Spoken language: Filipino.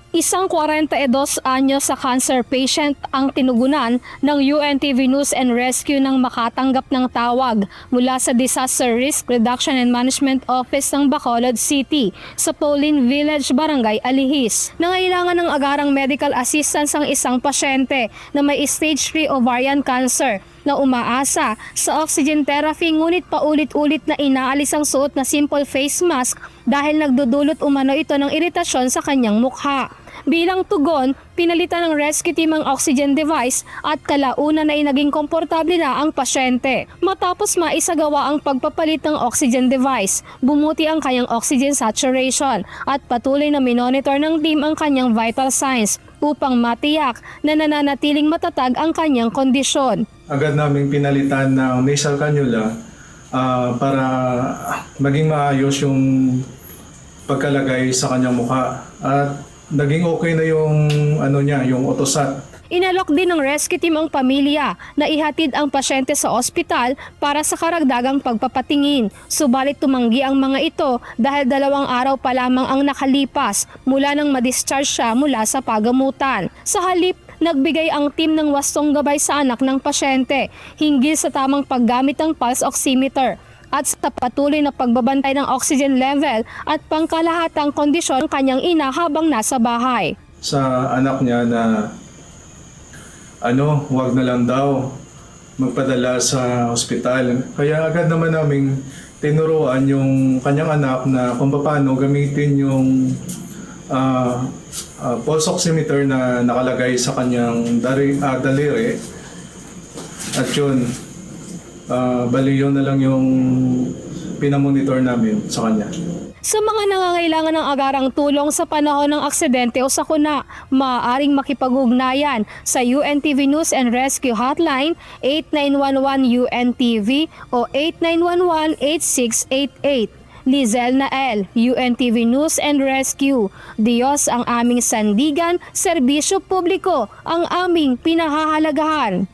Isang 42 anyos sa cancer patient ang tinugunan ng UNTV News and Rescue nang makatanggap ng tawag mula sa Disaster Risk Reduction and Management Office ng Bacolod City sa Pauline Village, Barangay Alihis. Nangailangan ng agarang medical assistance ang isang pasyente na may stage 3 ovarian cancer na umaasa sa oxygen therapy ngunit paulit-ulit na inaalis ang suot na simple face mask dahil nagdudulot umano ito ng iritasyon sa kanyang mukha. Bilang tugon, pinalitan ng rescue team ang oxygen device at kalaunan ay naging komportable na ang pasyente. Matapos maisagawa ang pagpapalit ng oxygen device, bumuti ang kanyang oxygen saturation at patuloy na minonitor ng team ang kanyang vital signs upang matiyak na nananatiling matatag ang kanyang kondisyon. Agad naming pinalitan ng nasal cannula para maging maayos yung pagkalagay sa kanyang mukha at naging okay na yung yung otosat. Inalok din ng rescue team ang pamilya na ihatid ang pasyente sa ospital para sa karagdagang pagpapatingin. Subalit tumanggi ang mga ito dahil 2 araw pa lamang ang nakalipas mula nang ma-discharge siya mula sa pagamutan. Sa halip, nagbigay ang team ng wastong gabay sa anak ng pasyente hinggil sa tamang paggamit ng pulse oximeter at sa patuloy na pagbabantay ng oxygen level at pangkalahatang kondisyon ng kanyang ina habang nasa bahay. Sa anak niya na huwag na lang daw magpadala sa ospital. Kaya agad naman naming tinuruan yung kanyang anak na kung paano gamitin yung pulse oximeter na nakalagay sa kanyang daliri. At yun, bali yun na lang yung pinamonitor namin sa kanya. Sa mga nangangailangan ng agarang tulong sa panahon ng aksidente o sakuna, maaaring makipag-ugnayan sa UNTV News and Rescue Hotline 8911-UNTV o 8911-8688. Lizel Nael, UNTV News and Rescue. Diyos ang aming sandigan, serbisyo publiko ang aming pinahahalagahan.